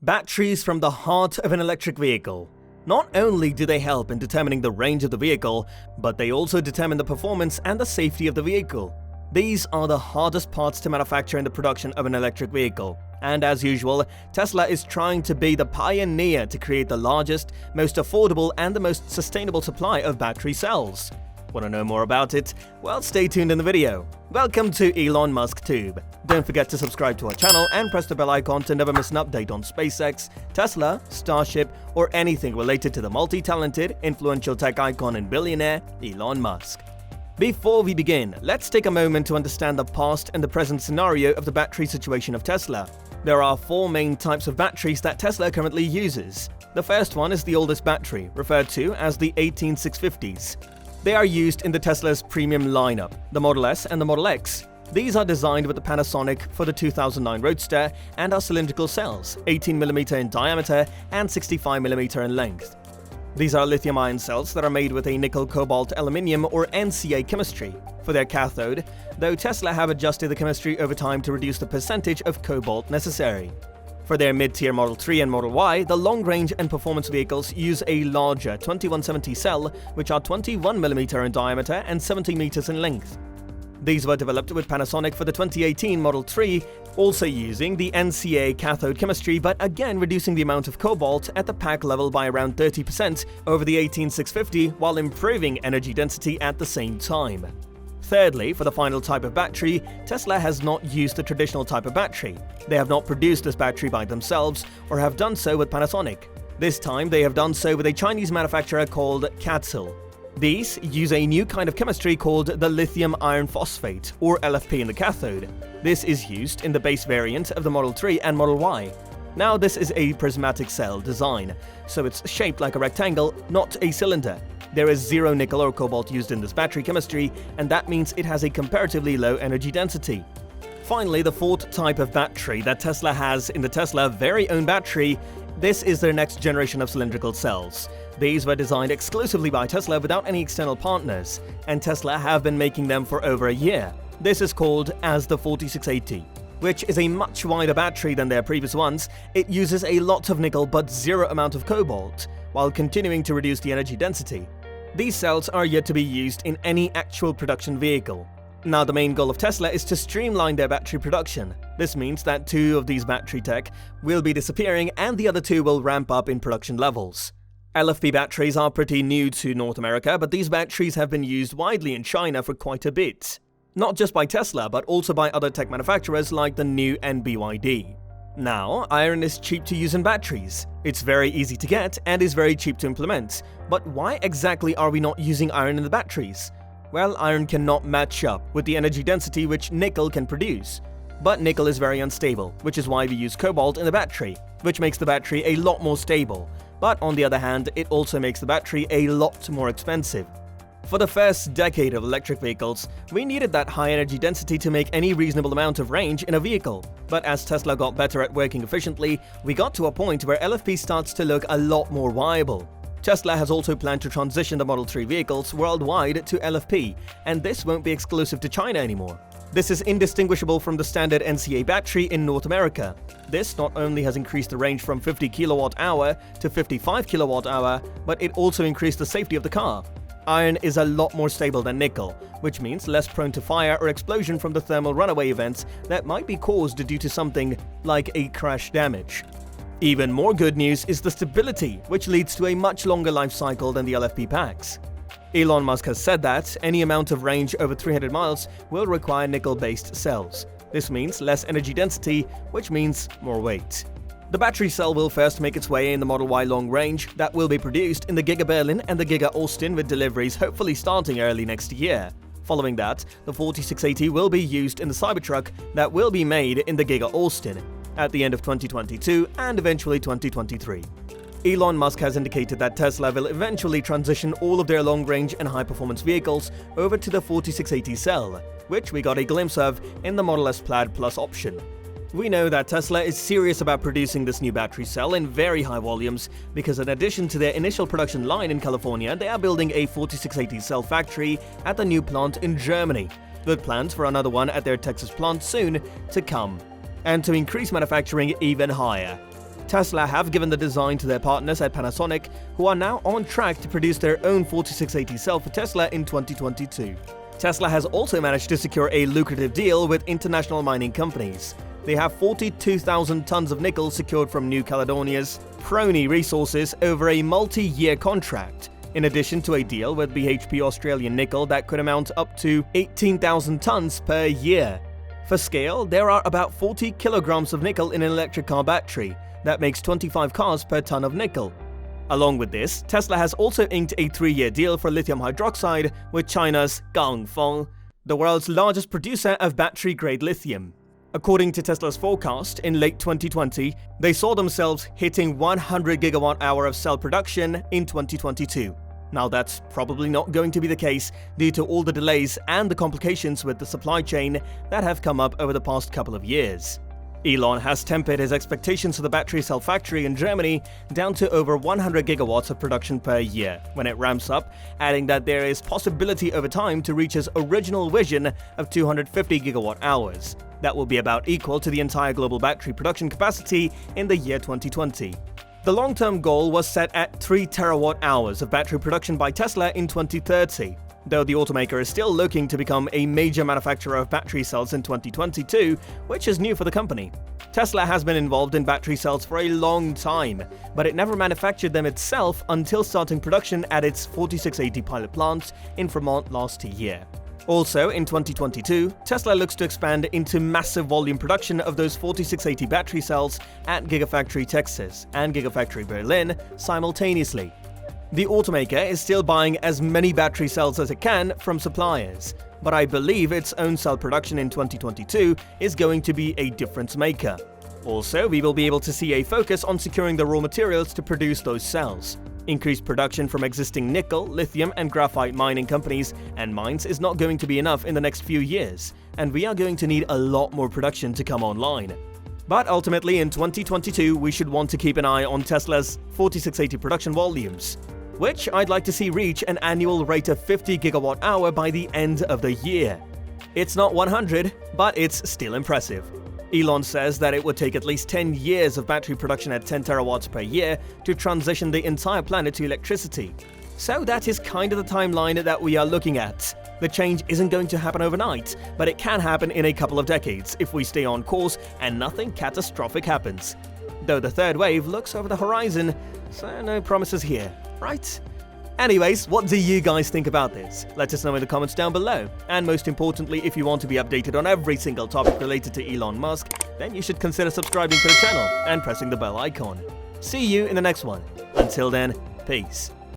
Batteries from the heart of an electric vehicle. Not only do they help in determining the range of the vehicle, but they also determine the performance and the safety of the vehicle. These are the hardest parts to manufacture in the production of an electric vehicle. And as usual, Tesla is trying to be the pioneer to create the largest, most affordable, and the most sustainable supply of battery cells. Want to know more about it? Well, stay tuned in the video. Welcome to Elon Musk Tube. Don't forget to subscribe to our channel and press the bell icon to never miss an update on SpaceX, Tesla, Starship, or anything related to the multi-talented, influential tech icon and billionaire, Elon Musk. Before we begin, let's take a moment to understand the past and the present scenario of the battery situation of Tesla. There are four main types of batteries that Tesla currently uses. The first one is the oldest battery, referred to as the 18650s. They are used in the Tesla's premium lineup, the Model S and the Model X. These are designed with the Panasonic for the 2009 Roadster and are cylindrical cells, 18mm in diameter and 65mm in length. These are lithium-ion cells that are made with a nickel-cobalt-aluminium or NCA chemistry for their cathode, though Tesla have adjusted the chemistry over time to reduce the percentage of cobalt necessary. For their mid-tier Model 3 and Model Y, the long-range and performance vehicles use a larger 2170 cell, which are 21mm in diameter and 70 meters in length. These were developed with Panasonic for the 2018 Model 3, also using the NCA cathode chemistry, but again reducing the amount of cobalt at the pack level by around 30% over the 18650 while improving energy density at the same time. Thirdly, for the final type of battery, Tesla has not used the traditional type of battery. They have not produced this battery by themselves or have done so with Panasonic. This time they have done so with a Chinese manufacturer called CATL. These use a new kind of chemistry called the lithium iron phosphate, or LFP, in the cathode. This is used in the base variant of the Model 3 and Model Y. Now this is a prismatic cell design, so it's shaped like a rectangle, not a cylinder. There is zero nickel or cobalt used in this battery chemistry, and that means it has a comparatively low energy density. Finally, the fourth type of battery that Tesla has in the Tesla very own battery, this is their next generation of cylindrical cells. These were designed exclusively by Tesla without any external partners, and Tesla have been making them for over a year. This is called as the 4680, which is a much wider battery than their previous ones. It uses a lot of nickel but zero amount of cobalt, while continuing to reduce the energy density. These cells are yet to be used in any actual production vehicle. Now, the main goal of Tesla is to streamline their battery production. This means that two of these battery tech will be disappearing and the other two will ramp up in production levels. LFP batteries are pretty new to North America, but these batteries have been used widely in China for quite a bit. Not just by Tesla, but also by other tech manufacturers like the NIU and BYD. Now, iron is cheap to use in batteries. It's very easy to get and is very cheap to implement. But why exactly are we not using iron in the batteries? Well, iron cannot match up with the energy density which nickel can produce. But nickel is very unstable, which is why we use cobalt in the battery, which makes the battery a lot more stable. But on the other hand, it also makes the battery a lot more expensive. For the first decade of electric vehicles, we needed that high energy density to make any reasonable amount of range in a vehicle. But as Tesla got better at working efficiently, we got to a point where LFP starts to look a lot more viable. Tesla has also planned to transition the Model 3 vehicles worldwide to LFP, and this won't be exclusive to China anymore. This is indistinguishable from the standard NCA battery in North America. This not only has increased the range from 50 kWh to 55 kWh, but it also increased the safety of the car. Iron is a lot more stable than nickel, which means less prone to fire or explosion from the thermal runaway events that might be caused due to something like a crash damage. Even more good news is the stability, which leads to a much longer life cycle than the LFP packs. Elon Musk has said that any amount of range over 300 miles will require nickel-based cells. This means less energy density, which means more weight. The battery cell will first make its way in the Model Y long range that will be produced in the Giga Berlin and the Giga Austin, with deliveries hopefully starting early next year. Following that, the 4680 will be used in the Cybertruck that will be made in the Giga Austin at the end of 2022 and eventually 2023. Elon Musk has indicated that Tesla will eventually transition all of their long-range and high-performance vehicles over to the 4680 cell, which we got a glimpse of in the Model S Plaid Plus option. We know that Tesla is serious about producing this new battery cell in very high volumes because in addition to their initial production line in California, they are building a 4680 cell factory at the new plant in Germany, with plans for another one at their Texas plant soon to come, and to increase manufacturing even higher. Tesla have given the design to their partners at Panasonic, who are now on track to produce their own 4680 cell for Tesla in 2022. Tesla has also managed to secure a lucrative deal with international mining companies. They have 42,000 tons of nickel secured from New Caledonia's Prony Resources over a multi-year contract, in addition to a deal with BHP Australian Nickel that could amount up to 18,000 tons per year. For scale, there are about 40 kilograms of nickel in an electric car battery. That makes 25 cars per ton of nickel. Along with this, Tesla has also inked a 3-year deal for lithium hydroxide with China's Ganfeng, the world's largest producer of battery-grade lithium. According to Tesla's forecast, in late 2020, they saw themselves hitting 100 gigawatt-hour of cell production in 2022. Now that's probably not going to be the case due to all the delays and the complications with the supply chain that have come up over the past couple of years. Elon has tempered his expectations for the battery cell factory in Germany down to over 100 gigawatts of production per year when it ramps up, adding that there is possibility over time to reach his original vision of 250 gigawatt hours. That will be about equal to the entire global battery production capacity in the year 2020. The long-term goal was set at 3 terawatt-hours of battery production by Tesla in 2030, though the automaker is still looking to become a major manufacturer of battery cells in 2022, which is new for the company. Tesla has been involved in battery cells for a long time, but it never manufactured them itself until starting production at its 4680 pilot plant in Vermont last year. Also, in 2022, Tesla looks to expand into massive volume production of those 4680 battery cells at Gigafactory Texas and Gigafactory Berlin simultaneously. The automaker is still buying as many battery cells as it can from suppliers, but I believe its own cell production in 2022 is going to be a difference maker. Also, we will be able to see a focus on securing the raw materials to produce those cells. Increased production from existing nickel, lithium, and graphite mining companies and mines is not going to be enough in the next few years, and we are going to need a lot more production to come online. But ultimately, in 2022, we should want to keep an eye on Tesla's 4680 production volumes, which I'd like to see reach an annual rate of 50 gigawatt-hour by the end of the year. It's not 100, but it's still impressive. Elon says that it would take at least 10 years of battery production at 10 terawatts per year to transition the entire planet to electricity. So that is kind of the timeline that we are looking at. The change isn't going to happen overnight, but it can happen in a couple of decades if we stay on course and nothing catastrophic happens. Though the third wave looks over the horizon, so no promises here, right? Anyways, what do you guys think about this? Let us know in the comments down below. And most importantly, if you want to be updated on every single topic related to Elon Musk, then you should consider subscribing to the channel and pressing the bell icon. See you in the next one. Until then, peace.